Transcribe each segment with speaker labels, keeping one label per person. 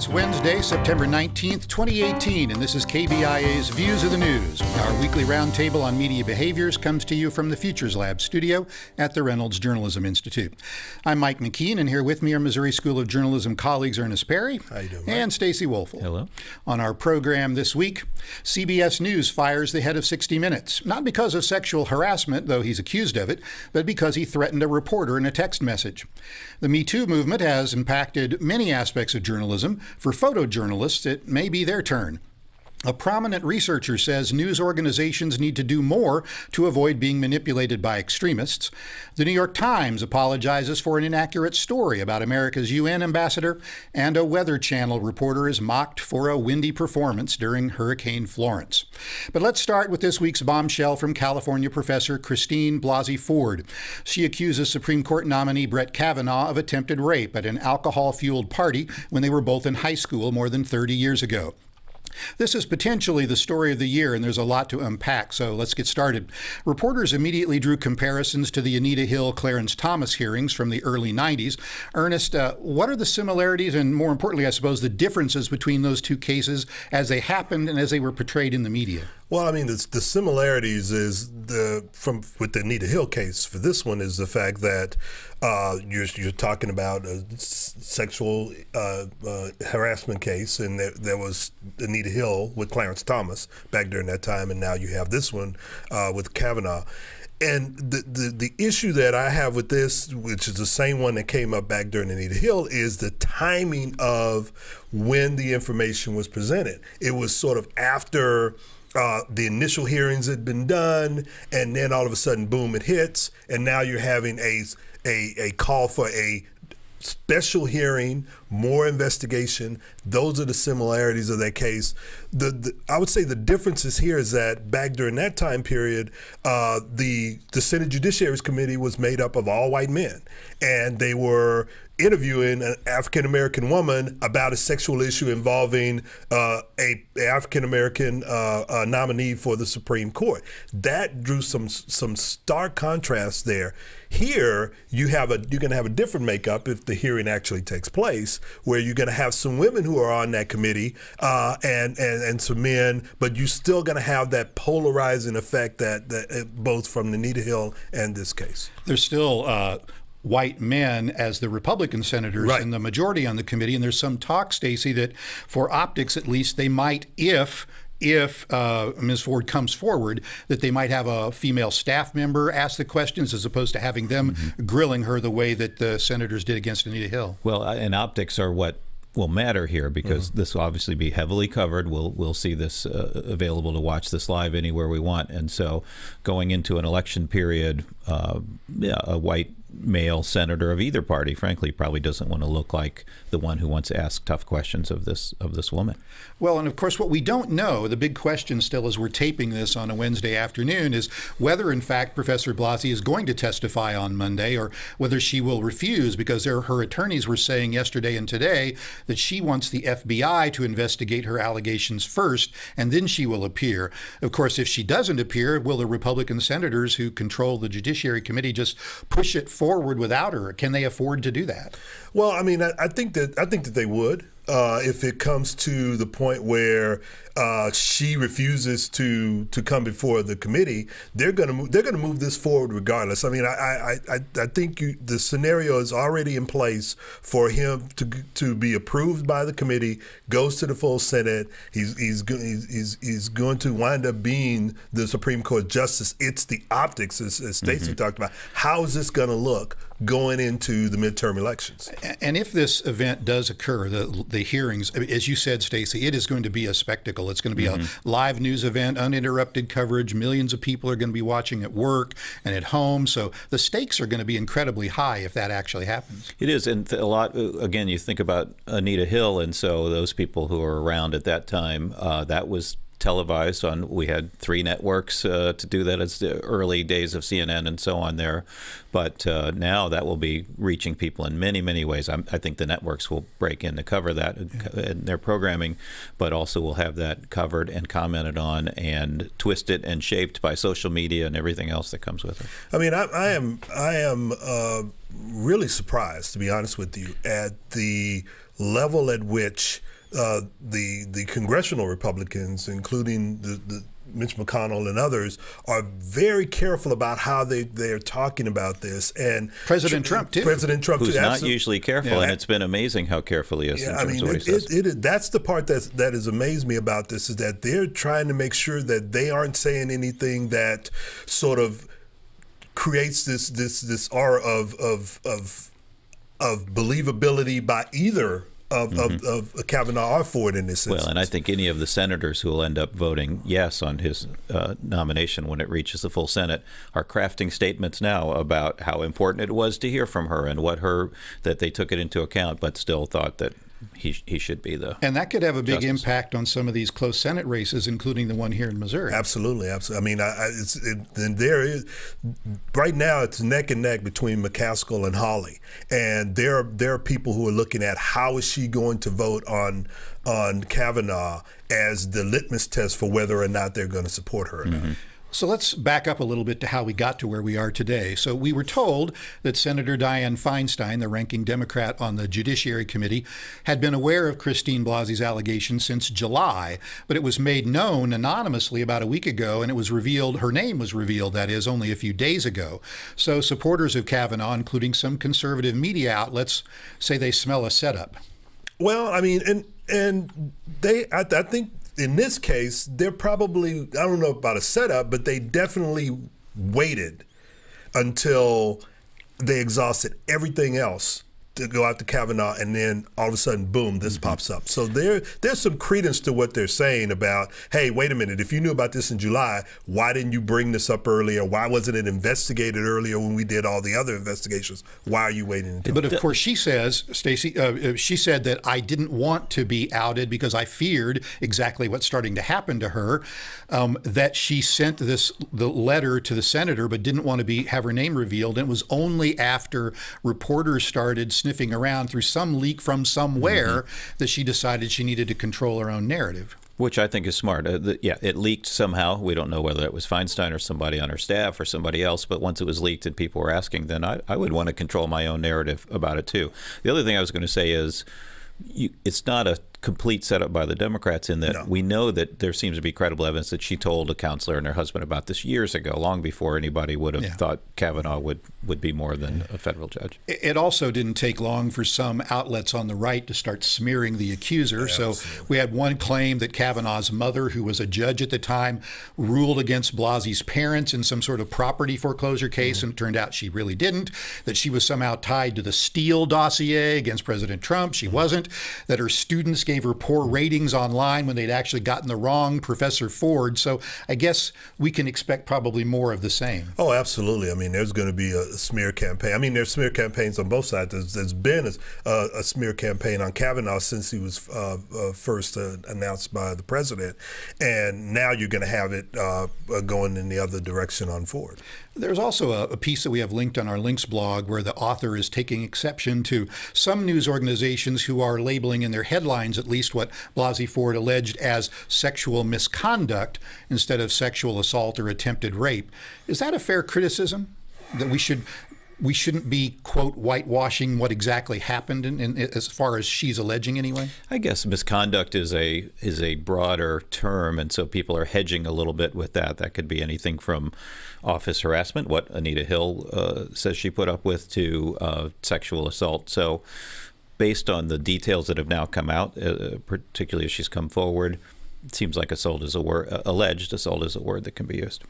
Speaker 1: It's Wednesday, September 19th, 2018, and this is KBIA's Views of the News. Our weekly roundtable on media behaviors comes to you from the Futures Lab studio at the Reynolds Journalism Institute. I'm Mike McKean, and here with me are Missouri School of Journalism colleagues Earnest Perry and Stacy Woelfel.
Speaker 2: Hello.
Speaker 1: On our program this week, CBS News fires the head of 60 Minutes, not because of sexual harassment, though he's accused of it, but because he threatened a reporter in a text message. The Me Too movement has impacted many aspects of journalism. For photojournalists, it may be their turn. A prominent researcher says news organizations need to do more to avoid being manipulated by extremists. The New York Times apologizes for an inaccurate story about America's UN ambassador, and a Weather Channel reporter is mocked for a windy performance during Hurricane Florence. But let's start with this week's bombshell from California professor Christine Blasey Ford. She accuses Supreme Court nominee Brett Kavanaugh of attempted rape at an alcohol-fueled party when they were both in high school more than 30 years ago. This is potentially the story of the year, and there's a lot to unpack, so let's get started. Reporters immediately drew comparisons to the Anita Hill, Clarence Thomas hearings from the early 90s. Ernest, what are the similarities and, more importantly, I suppose, the differences between those two cases as they happened and as they were portrayed in the media?
Speaker 3: Well, I mean, the similarities is with the Anita Hill case. For this one, is the fact that you're talking about a sexual harassment case, and there was Anita Hill with Clarence Thomas back during that time, and now you have this one with Kavanaugh. And the issue that I have with this, which is the same one that came up back during Anita Hill, is the timing of when the information was presented. It was sort of after the initial hearings had been done, and then all of a sudden, boom, it hits, and now you're having a call for a special hearing, more investigation. Those are the similarities of that case. I would say the differences here is that back during that time period, the Senate Judiciary Committee was made up of all white men, and they were interviewing an African-American woman about a sexual issue involving a African-American nominee for the Supreme Court. That drew some stark contrast there. Here, you're going to have a different makeup if the hearing actually takes place, where you're going to have some women who are on that committee and some men, but you're still going to have that polarizing effect that both from Anita Hill and this case.
Speaker 1: There's still white men as the Republican senators in the majority on the committee, and there's some talk, Stacy, that for optics at least, they might, if Ms. Ford comes forward, that they might have a female staff member ask the questions as opposed to having them grilling her the way that the senators did against Anita Hill.
Speaker 2: Well, and optics are what will matter here, because this will obviously be heavily covered. We'll see this available to watch this live anywhere we want. And so going into an election period, a white male senator of either party, frankly, probably doesn't want to look like the one who wants to ask tough questions of this woman.
Speaker 1: Well, and of course, what we don't know, the big question still as we're taping this on a Wednesday afternoon, is whether, in fact, Professor Blasey is going to testify on Monday, or whether she will refuse, because her attorneys were saying yesterday and today that she wants the FBI to investigate her allegations first, and then she will appear. Of course, if she doesn't appear, will the Republican senators who control the Judiciary Committee just push it forward without her? Can they afford to do that?
Speaker 3: Well, I mean, I think that they would. If it comes to the point where she refuses to come before the committee, they're gonna move this forward regardless. I mean, I think the scenario is already in place for him to be approved by the committee, goes to the full Senate. He's going to wind up being the Supreme Court justice. It's the optics, as Stacey talked about. How is this going to look going into the midterm elections?
Speaker 1: And if this event does occur, the hearings, as you said, Stacey, it is going to be a spectacle. It's going to be a live news event, uninterrupted coverage. Millions of people are going to be watching at work and at home. So the stakes are going to be incredibly high if that actually happens.
Speaker 2: It is. And a lot, again, you think about Anita Hill, and so those people who were around at that time, that was televised on, we had 3 networks to do that. It's the early days of CNN and so on there. But now that will be reaching people in many, many ways. I think the networks will break in to cover that in their programming, but also will have that covered and commented on and twisted and shaped by social media and everything else that comes with it.
Speaker 3: I mean, I am really surprised, to be honest with you, at the level at which the congressional Republicans, including the Mitch McConnell and others, are very careful about how they're talking about this. And
Speaker 1: President Trump, too.
Speaker 3: President Trump,
Speaker 2: who's
Speaker 3: too.
Speaker 2: not usually careful, and it's been amazing how careful he is.
Speaker 3: Yeah, I mean, that's the part that has amazed me about this, is that they're trying to make sure that they aren't saying anything that sort of creates this aura of believability by either of Kavanaugh or Ford in this instance.
Speaker 2: Well, and I think any of the senators who will end up voting yes on his nomination when it reaches the full Senate are crafting statements now about how important it was to hear from her and that they took it into account, but still thought that he should be the
Speaker 1: And that could have a big
Speaker 2: justice.
Speaker 1: impact on some of these close Senate races, including the one here in Missouri.
Speaker 3: Absolutely, absolutely. I mean, and there is right now it's neck and neck between McCaskill and Hawley, and there are people who are looking at how is she going to vote on Kavanaugh as the litmus test for whether or not they're going to support her or not.
Speaker 1: So let's back up a little bit to how we got to where we are today. So we were told that Senator Dianne Feinstein, the ranking Democrat on the Judiciary Committee, had been aware of Christine Blasey's allegations since July, but it was made known anonymously about a week ago, and it was revealed, her name was revealed, that is, only a few days ago. So supporters of Kavanaugh, including some conservative media outlets, say they smell a setup.
Speaker 3: Well, I mean, and I think in this case, they're probably, I don't know about a setup, but they definitely waited until they exhausted everything else to go out to Kavanaugh, and then all of a sudden, boom, this pops up. So there's some credence to what they're saying about, hey, wait a minute, if you knew about this in July, why didn't you bring this up earlier? Why wasn't it investigated earlier when we did all the other investigations? Why are you waiting until
Speaker 1: But of course, she says, Stacey, she said that I didn't want to be outed because I feared exactly what's starting to happen to her, that she sent the letter to the senator but didn't want to have her name revealed. And it was only after reporters started sniffing around through some leak from somewhere that she decided she needed to control her own narrative.
Speaker 2: Which I think is smart. Yeah, it leaked somehow. We don't know whether it was Feinstein or somebody on her staff or somebody else, but once it was leaked and people were asking, then I would want to control my own narrative about it too. The other thing I was going to say is it's not a complete setup by the Democrats in that we know that there seems to be credible evidence that she told a counselor and her husband about this years ago, long before anybody would have thought Kavanaugh would be more than a federal judge.
Speaker 1: It also didn't take long for some outlets on the right to start smearing the accuser. So we had one claim that Kavanaugh's mother, who was a judge at the time, ruled against Blasey's parents in some sort of property foreclosure case, and it turned out she really didn't, that she was somehow tied to the Steele dossier against President Trump. She wasn't, that her students gave her poor ratings online when they'd actually gotten the wrong Professor Ford. So I guess we can expect probably more of the same.
Speaker 3: Oh, absolutely. I mean, there's going to be a smear campaign. I mean, there's smear campaigns on both sides. There's been a smear campaign on Kavanaugh since he was first announced by the president. And now you're going to have it going in the other direction on Ford.
Speaker 1: There's also a piece that we have linked on our links blog where the author is taking exception to some news organizations who are labeling in their headlines at least what Blasey Ford alleged as sexual misconduct instead of sexual assault or attempted rape. Is that a fair criticism? That we shouldn't be, quote, whitewashing what exactly happened as far as she's alleging anyway?
Speaker 2: I guess misconduct is a broader term, and so people are hedging a little bit with that. That could be anything from office harassment, what Anita Hill says she put up with, to sexual assault. So based on the details that have now come out, particularly as she's come forward, it seems like assault is a word, alleged assault is a word that can be used.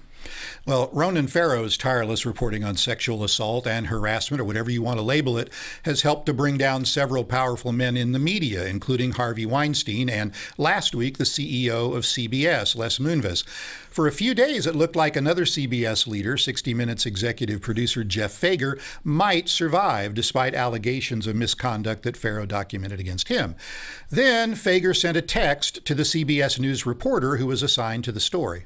Speaker 1: Well, Ronan Farrow's tireless reporting on sexual assault and harassment, or whatever you want to label it, has helped to bring down several powerful men in the media, including Harvey Weinstein and last week the CEO of CBS, Les Moonves. For a few days, it looked like another CBS leader, 60 Minutes executive producer Jeff Fager, might survive despite allegations of misconduct that Farrow documented against him. Then Fager sent a text to the CBS News reporter who was assigned to the story.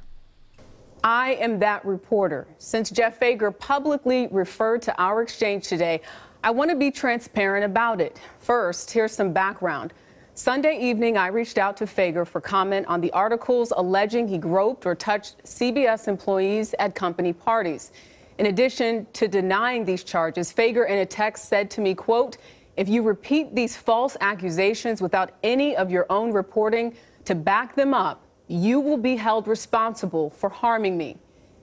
Speaker 4: I am that reporter. Since Jeff Fager publicly referred to our exchange today, I want to be transparent about it. First, here's some background. Sunday evening, I reached out to Fager for comment on the articles alleging he groped or touched CBS employees at company parties. In addition to denying these charges, Fager in a text said to me, quote, If you repeat these false accusations without any of your own reporting to back them up, you will be held responsible for harming me.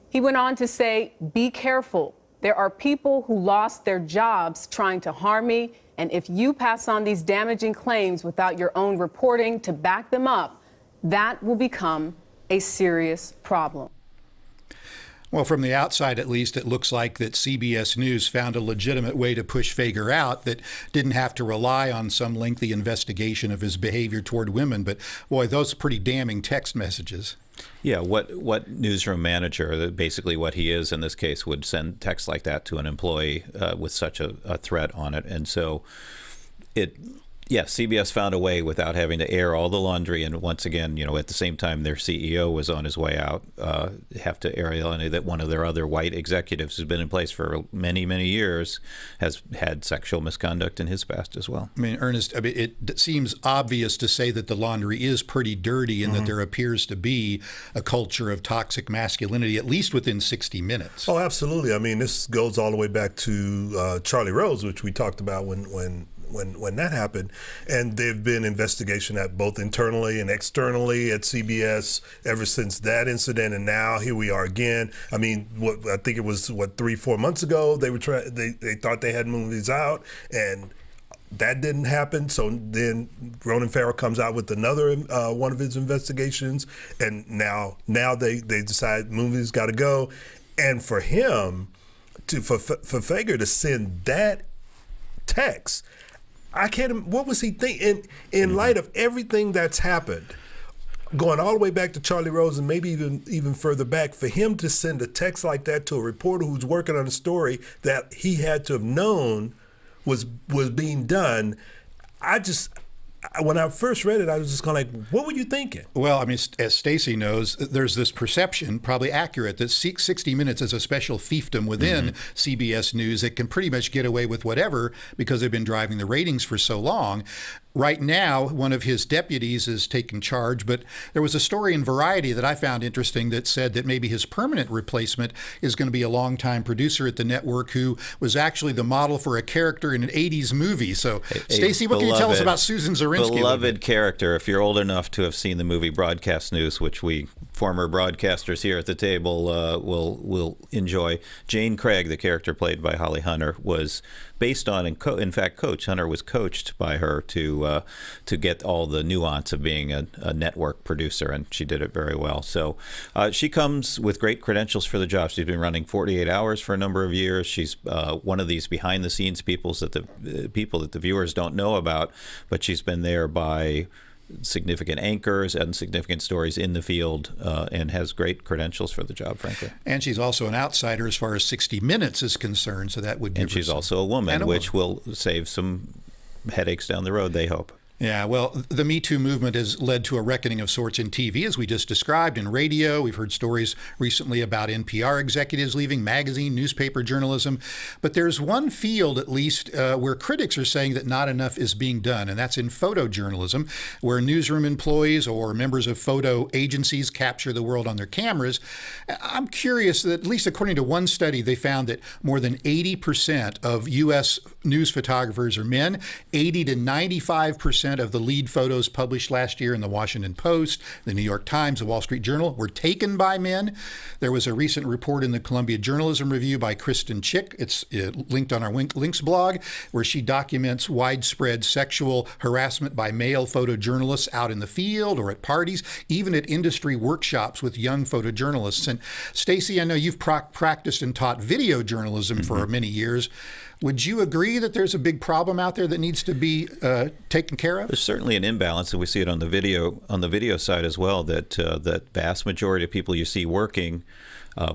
Speaker 4: He went on to say, be careful. There are people who lost their jobs trying to harm me, and if you pass on these damaging claims without your own reporting to back them up, that will become a serious problem.
Speaker 1: Well, from the outside, at least, it looks like that CBS News found a legitimate way to push Fager out that didn't have to rely on some lengthy investigation of his behavior toward women. But, boy, those are pretty damning text messages.
Speaker 2: Yeah, what newsroom manager, basically what he is in this case, would send text like that to an employee with such a threat on it? And so CBS found a way without having to air all the laundry. And once again, at the same time their CEO was on his way out, have to alienate that one of their other white executives who's been in place for many, many years has had sexual misconduct in his past as well.
Speaker 1: I mean, Ernest, it seems obvious to say that the laundry is pretty dirty and that there appears to be a culture of toxic masculinity, at least within 60 Minutes.
Speaker 3: Oh, absolutely. I mean, this goes all the way back to Charlie Rose, which we talked about when that happened, and there've been investigation at both internally and externally at CBS ever since that incident, and now here we are again. I mean, I think it was 3-4 months ago they thought they had movies out, and that didn't happen. So then Ronan Farrow comes out with another one of his investigations, and now they decide movies got to go, and for him for Fager to send that text. What was he thinking in light of everything that's happened, going all the way back to Charlie Rose and maybe even further back, for him to send a text like that to a reporter who's working on a story that he had to have known was being done? When I first read it, I was just kind of like, what were you thinking?
Speaker 1: Well, I mean, as Stacey knows, there's this perception, probably accurate, that 60 Minutes is a special fiefdom within CBS News that can pretty much get away with whatever because they've been driving the ratings for so long. Right now, one of his deputies is taking charge, but there was a story in Variety that I found interesting that said that maybe his permanent replacement is going to be a longtime producer at the network who was actually the model for a character in an 80s movie. So, Stacey, what can you tell us about Susan Zirinsky?
Speaker 2: Beloved character, if you're old enough to have seen the movie Broadcast News, which we former broadcasters here at the table will enjoy. Jane Craig, the character played by Holly Hunter, was based on, in fact, Coach Hunter was coached by her to get all the nuance of being a network producer, and she did it very well. So she comes with great credentials for the job. She's been running 48 Hours for a number of years. She's one of these behind-the-scenes people that the viewers don't know about, but she's been there by significant anchors and significant stories in the field, and has great credentials for the job, frankly.
Speaker 1: And she's also an outsider as far as 60 Minutes is concerned, so that would give her.
Speaker 2: And she's also a woman, which will save some headaches down the road, they hope.
Speaker 1: Yeah, well, the Me Too movement has led to a reckoning of sorts in TV, as we just described, in radio. We've heard stories recently about NPR executives leaving magazine, newspaper journalism. But there's one field, at least, where critics are saying that not enough is being done, and that's in photojournalism, where newsroom employees or members of photo agencies capture the world on their cameras. I'm curious that, at least according to one study, they found that more than 80% of U.S. news photographers are men, 80 to 95% of the lead photos published last year in the Washington Post, the New York Times, the Wall Street Journal were taken by men. There was a recent report in the Columbia Journalism Review by Kristen Chick. It's linked on our Links blog, where she documents widespread sexual harassment by male photojournalists out in the field or at parties, even at industry workshops with young photojournalists. And Stacey, I know you've practiced and taught video journalism for many years. Would you agree that there's a big problem out there that needs to be taken care of?
Speaker 2: There's certainly an imbalance, and we see it on the video side as well. That vast majority of people you see working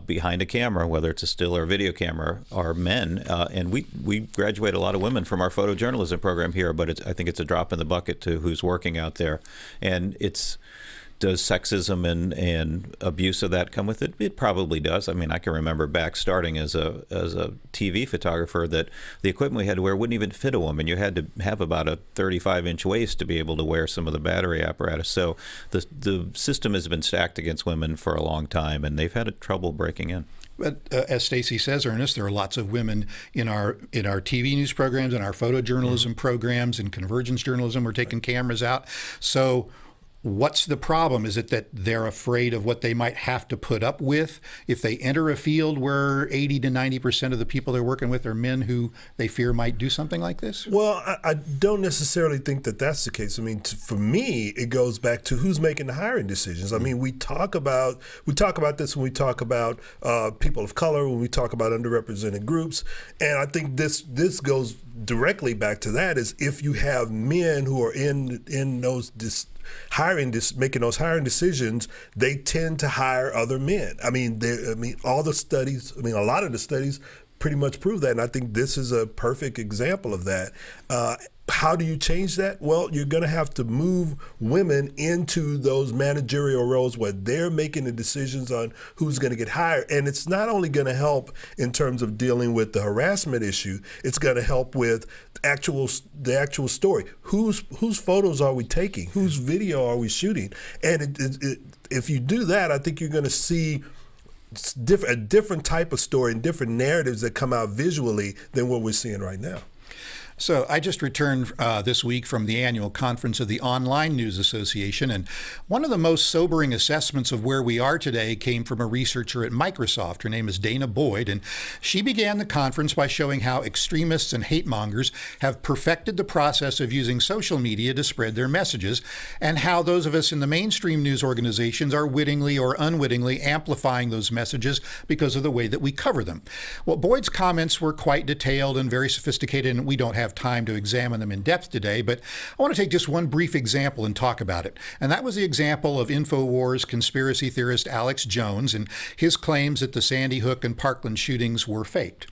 Speaker 2: behind a camera, whether it's a still or a video camera, are men. And we graduate a lot of women from our photojournalism program here, but I think it's a drop in the bucket to who's working out there. And it's does sexism and abuse of that come with it? It probably does. I mean, I can remember back starting as a TV photographer that the equipment we had to wear wouldn't even fit a woman. You had to have about a 35-inch waist to be able to wear some of the battery apparatus. So the system has been stacked against women for a long time, and they've had trouble breaking in.
Speaker 1: But as Stacy says, Ernest, there are lots of women in our TV news programs, in our photojournalism programs, in convergence journalism. We're taking cameras out. So what's the problem? Is it that they're afraid of what they might have to put up with if they enter a field where 80 to 90% of the people they're working with are men who they fear might do something like this?
Speaker 3: Well, I don't necessarily think that that's the case. I mean, for me, it goes back to who's making the hiring decisions. I mean, we talk about this when we talk about people of color, when we talk about underrepresented groups, and I think this goes directly back to that. Is if you have men who are in those making those hiring decisions, they tend to hire other men. I mean, all the studies. I mean, a lot of the studies pretty much prove that, and I think this is a perfect example of that. How do you change that? Well, you're going to have to move women into those managerial roles where they're making the decisions on who's going to get hired. And it's not only going to help in terms of dealing with the harassment issue, it's going to help with the actual story. Whose photos are we taking? Whose video are we shooting? And if you do that, I think you're going to see a different type of story and different narratives that come out visually than what we're seeing right now.
Speaker 1: So I just returned this week from the annual conference of the Online News Association, and one of the most sobering assessments of where we are today came from a researcher at Microsoft. Her name is Dana Boyd, and she began the conference by showing how extremists and hate mongers have perfected the process of using social media to spread their messages, and how those of us in the mainstream news organizations are wittingly or unwittingly amplifying those messages because of the way that we cover them. Well, Boyd's comments were quite detailed and very sophisticated, and we don't have time to examine them in depth today, but I want to take just one brief example and talk about it. And that was the example of InfoWars conspiracy theorist Alex Jones and his claims that the Sandy Hook and Parkland shootings were faked.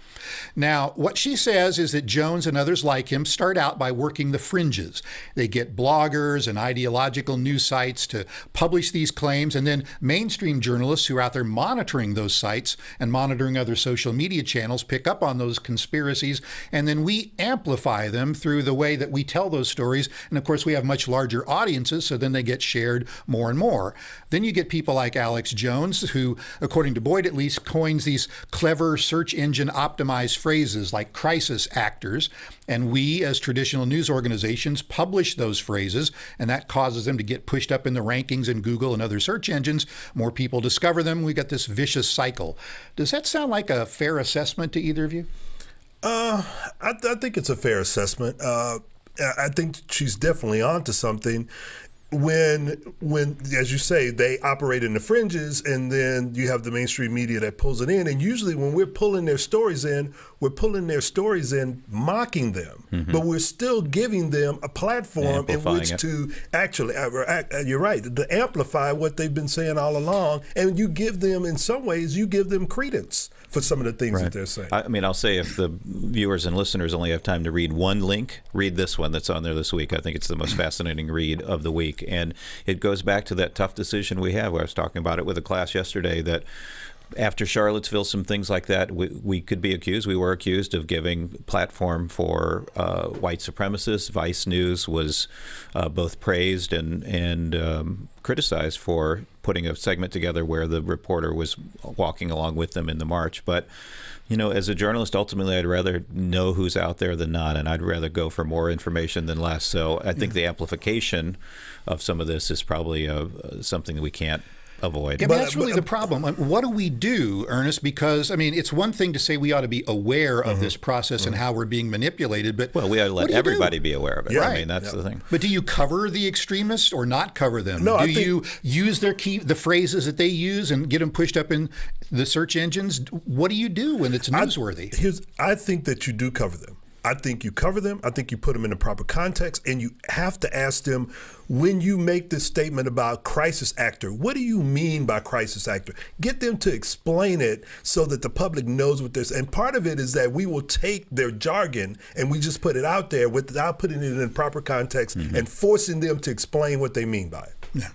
Speaker 1: Now, what she says is that Jones and others like him start out by working the fringes. They get bloggers and ideological news sites to publish these claims, and then mainstream journalists who are out there monitoring those sites and monitoring other social media channels pick up on those conspiracies, and then we amplify them through the way that we tell those stories. And of course, we have much larger audiences, so then they get shared more and more. Then you get people like Alex Jones, who, according to Boyd at least, coins these clever search engine optimized phrases like crisis actors, and we as traditional news organizations publish those phrases, and that causes them to get pushed up in the rankings in Google and other search engines. More people discover them. We get this vicious cycle. Does that sound like a fair assessment to either of you?
Speaker 3: I think it's a fair assessment. I think she's definitely onto something. When, as you say, they operate in the fringes, and then you have the mainstream media that pulls it in. And usually when we're pulling their stories in, we're pulling their stories in mocking them, but we're still giving them a platform in which to actually, you're right, to amplify what they've been saying all along. And you give them, in some ways, you give them credence for some of the things that they're saying.
Speaker 2: I mean, I'll say if the viewers and listeners only have time to read one link, read this one that's on there this week. I think it's the most fascinating read of the week. And it goes back to that tough decision we have. I was talking about it with a class yesterday that after Charlottesville, some things like that, we could be accused. We were accused of giving platform for white supremacists. Vice News was both praised and criticized for putting a segment together where the reporter was walking along with them in the march. But, you know, as a journalist, ultimately, I'd rather know who's out there than not, and I'd rather go for more information than less. So I think the amplification of some of this is probably something that we can't avoid.
Speaker 1: Yeah, but that's really the problem. What do we do, Ernest? Because, I mean, it's one thing to say we ought to be aware of this process and how we're being manipulated, but
Speaker 2: well, we ought to let everybody be aware of it.
Speaker 3: Yeah,
Speaker 2: I mean, that's the thing.
Speaker 1: But do you cover the extremists or not cover them?
Speaker 3: No,
Speaker 1: do you use the phrases that they use and get them pushed up in the search engines? What do you do when it's newsworthy?
Speaker 3: I think that you do cover them. I think you cover them. I think you put them in the proper context, and you have to ask them, when you make this statement about crisis actor, what do you mean by crisis actor? Get them to explain it so that the public knows what this. And part of it is that we will take their jargon and we just put it out there without putting it in proper context and forcing them to explain what they mean by it.
Speaker 1: Yeah.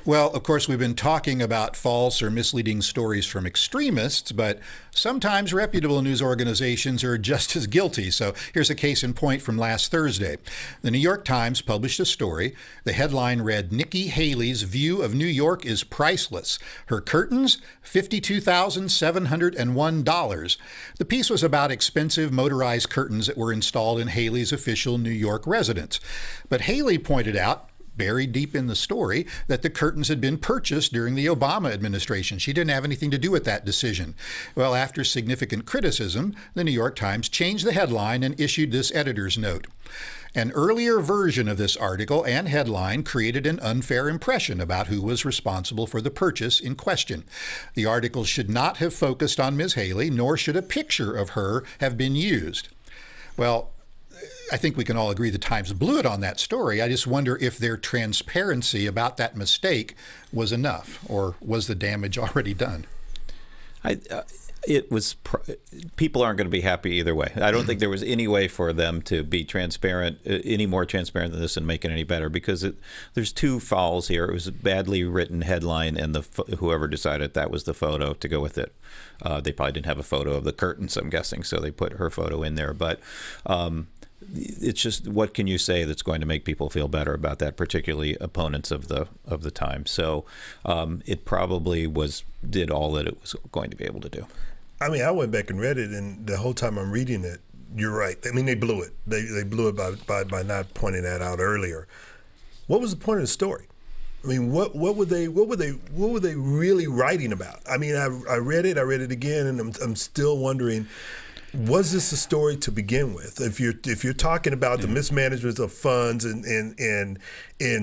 Speaker 1: Well, of course, we've been talking about false or misleading stories from extremists, but sometimes reputable news organizations are just as guilty. So here's a case in point from last Thursday. The New York Times published a story. The headline read, "Nikki Haley's view of New York is priceless. Her curtains, $52,701. The piece was about expensive motorized curtains that were installed in Haley's official New York residence. But Haley pointed out, buried deep in the story, that the curtains had been purchased during the Obama administration. She didn't have anything to do with that decision. Well, after significant criticism, the New York Times changed the headline and issued this editor's note. An earlier version of this article and headline created an unfair impression about who was responsible for the purchase in question. The article should not have focused on Ms. Haley, nor should a picture of her have been used." Well, I think we can all agree the Times blew it on that story. I just wonder if their transparency about that mistake was enough, or was the damage already done? People aren't going to be happy either way. I don't think there was any way for them to be transparent, any more transparent than this, and make it any better, because there's two fouls here. It was a badly written headline, and whoever decided that was the photo to go with it. They probably didn't have a photo of the curtains, I'm guessing, so they put her photo in there. But it's just, what can you say that's going to make people feel better about that, particularly opponents of the Times? So it probably did all that it was going to be able to do.
Speaker 3: I mean, I went back and read it, and the whole time I'm reading it, you're right. I mean, they blew it. They blew it by not pointing that out earlier. What was the point of the story? I mean, what were they really writing about? I mean, I read it again, and I'm still wondering, was this a story to begin with? If you're talking about the mismanagement of funds and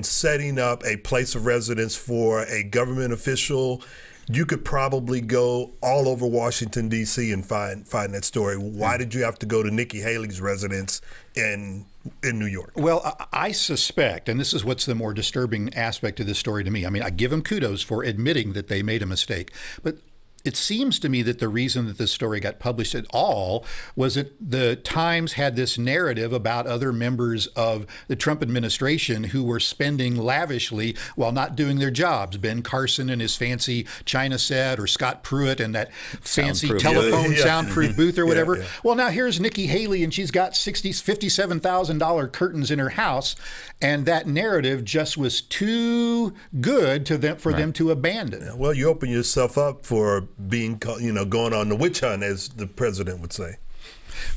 Speaker 3: setting up a place of residence for a government official, you could probably go all over Washington, D.C. and find that story. Why did you have to go to Nikki Haley's residence in New York?
Speaker 1: Well, I suspect, and this is what's the more disturbing aspect of this story to me. I mean, I give them kudos for admitting that they made a mistake, but it seems to me that the reason that this story got published at all was that the Times had this narrative about other members of the Trump administration who were spending lavishly while not doing their jobs. Ben Carson and his fancy China set, or Scott Pruitt and that fancy telephone soundproof booth or whatever. Well, now here's Nikki Haley, and she's got $57,000 curtains in her house, and that narrative just was too good for them to abandon.
Speaker 3: Well, you open yourself up for being, going on the witch hunt, as the president would say.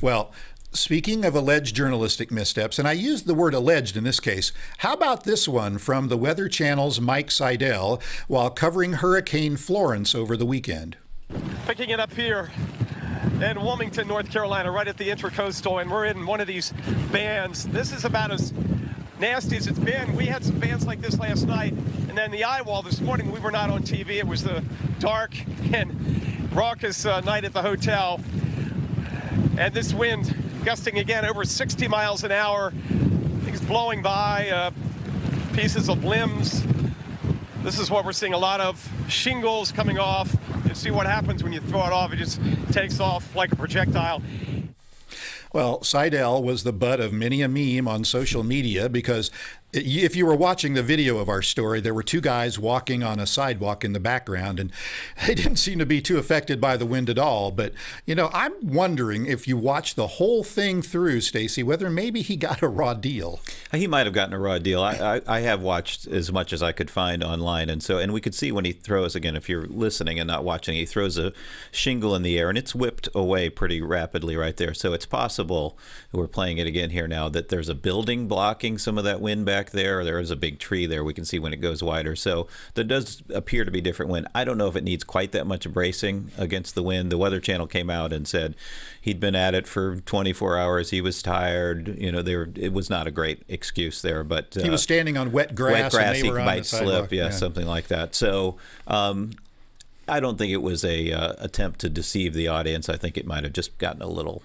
Speaker 1: Well, speaking of alleged journalistic missteps, and I use the word alleged in this case, how about this one from the Weather Channel's Mike Seidel while covering Hurricane Florence over the weekend?
Speaker 5: Picking it up here in Wilmington, North Carolina, right at the Intracoastal, and we're in one of these bands. This is about as nasty as it's been. We had some bands like this last night, and then the eye wall this morning. We were not on TV. It was the dark and raucous night at the hotel, and this wind gusting again over 60 miles an hour. Things blowing by, pieces of limbs. This is what we're seeing, a lot of shingles coming off. You see what happens when you throw it off. It just takes off like a projectile.
Speaker 1: Well, Seidel was the butt of many a meme on social media because if you were watching the video of our story, there were two guys walking on a sidewalk in the background, and they didn't seem to be too affected by the wind at all. But, I'm wondering if you watch the whole thing through, Stacy, whether maybe he got a raw deal.
Speaker 2: He might have gotten a raw deal. I have watched as much as I could find online, and we could see when he throws, again, if you're listening and not watching, he throws a shingle in the air, and it's whipped away pretty rapidly right there. So it's possible, we're playing it again here now, that there's a building blocking some of that wind back there. There is a big tree there. We can see when it goes wider. So there does appear to be different wind. I don't know if it needs quite that much bracing against the wind. The Weather Channel came out and said he'd been at it for 24 hours. He was tired. It was not a great excuse there. But
Speaker 1: he was standing on wet grass. And they
Speaker 2: he
Speaker 1: were on
Speaker 2: might
Speaker 1: the sidewalk.
Speaker 2: slip. Yeah, something like that. So I don't think it was a attempt to deceive the audience. I think it might have just gotten a little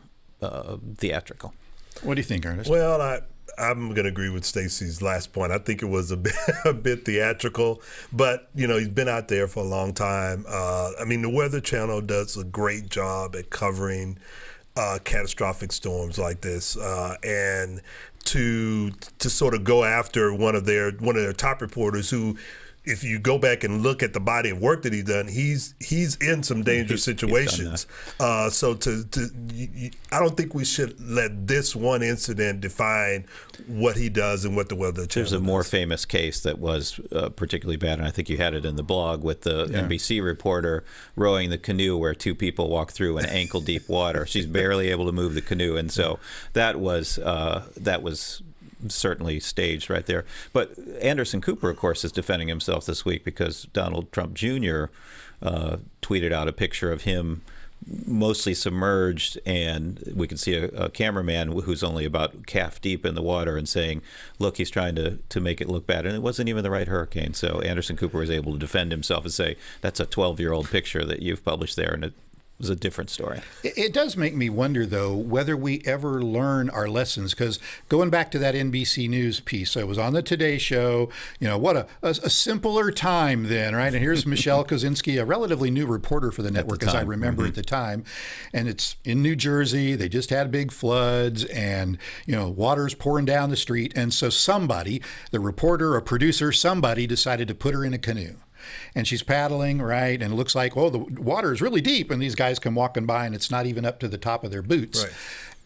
Speaker 2: theatrical.
Speaker 1: What do you think, Ernest?
Speaker 3: Well, I'm going to agree with Stacy's last point. I think it was a bit theatrical, but he's been out there for a long time. I mean, the Weather Channel does a great job at covering catastrophic storms like this, and to sort of go after one of their top reporters who, if you go back and look at the body of work that he's done, he's in some dangerous situations. I don't think we should let this one incident define what he does and what the Weather Channel
Speaker 2: There's a more famous case that was particularly bad, and I think you had it in the blog, with the NBC reporter rowing the canoe where two people walk through in ankle-deep water. She's barely able to move the canoe, and so that was certainly staged right there. But Anderson Cooper, of course, is defending himself this week because Donald Trump Jr. Tweeted out a picture of him mostly submerged, and we can see a cameraman who's only about calf deep in the water and saying, look, he's trying to make it look bad, and it wasn't even the right hurricane. So Anderson Cooper was able to defend himself and say, that's a 12-year-old picture that you've published there, and it was a different story.
Speaker 1: It does make me wonder, though, whether we ever learn our lessons, because going back to that NBC News piece, I was on the Today Show, what a simpler time then, right? And here's Michelle Kosinski, a relatively new reporter for the network, as I remember at the time, and it's in New Jersey. They just had big floods, and water's pouring down the street, and so somebody, the reporter, a producer, somebody decided to put her in a canoe. And she's paddling, right? And it looks like, oh, the water is really deep. And these guys come walking by, and it's not even up to the top of their boots. Right.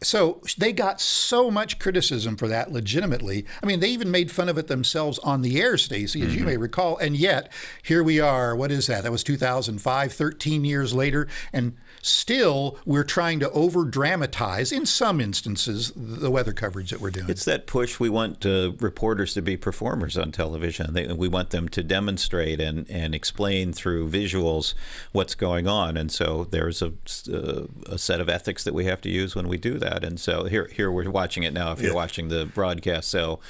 Speaker 1: So they got so much criticism for that legitimately. I mean, they even made fun of it themselves on the air, Stacey, as you may recall. And yet, here we are. What is that? That was 2005, 13 years later. And still, we're trying to over-dramatize, in some instances, the weather coverage that we're doing.
Speaker 2: It's that push. We want reporters to be performers on television. We want them to demonstrate and explain through visuals what's going on. And so there's a set of ethics that we have to use when we do that. And so here we're watching it now, if you're watching the broadcast. So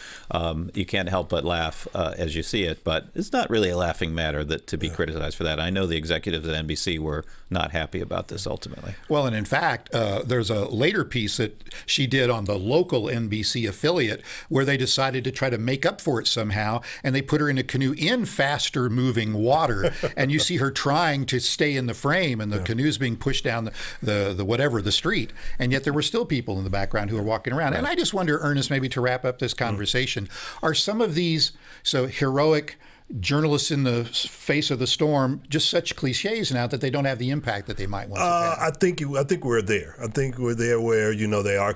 Speaker 2: you can't help but laugh as you see it. But it's not really a laughing matter to be criticized for that. I know the executives at NBC were not happy about this ultimately.
Speaker 1: Well, and in fact, there's a later piece that she did on the local NBC affiliate where they decided to try to make up for it somehow, and they put her in a canoe in faster moving water, and you see her trying to stay in the frame, and the canoe's being pushed down the street, and yet there were still people in the background who are walking around. Right. And I just wonder, Ernest, maybe to wrap up this conversation, are some of these heroic journalists in the face of the storm just such cliches now that they don't have the impact that they might want to have?
Speaker 3: I think we're there. I think we're there where they are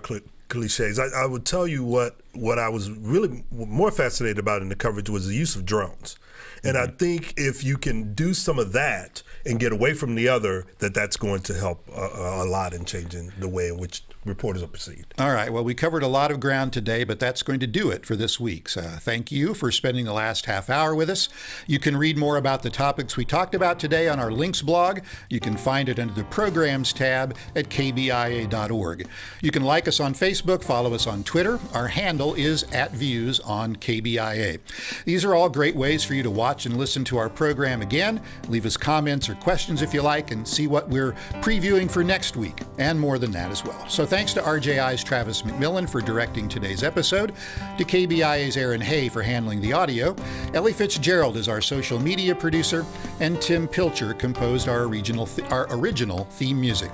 Speaker 3: cliches. I would tell you what I was really more fascinated about in the coverage was the use of drones. And I think if you can do some of that and get away from the other, that's going to help a lot in changing the way in which reporters are perceived.
Speaker 1: All right. Well, we covered a lot of ground today, but that's going to do it for this week. So thank you for spending the last half hour with us. You can read more about the topics we talked about today on our links blog. You can find it under the Programs tab at KBIA.org. You can like us on Facebook, follow us on Twitter. Our handle is @views on KBIA. These are all great ways for you to watch and listen to our program again. Leave us comments or questions if you like, and see what we're previewing for next week, and more than that as well. So thanks to RJI's Travis McMillan for directing today's episode, to KBIA's Aaron Hay for handling the audio, Ellie Fitzgerald is our social media producer, and Tim Pilcher composed our original theme music.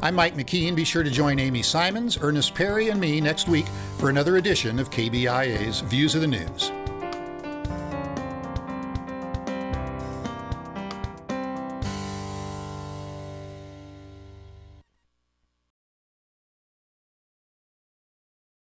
Speaker 1: I'm Mike McKean. Be sure to join Amy Simons, Earnest Perry, and me next week for another edition of KBIA's Views of the News.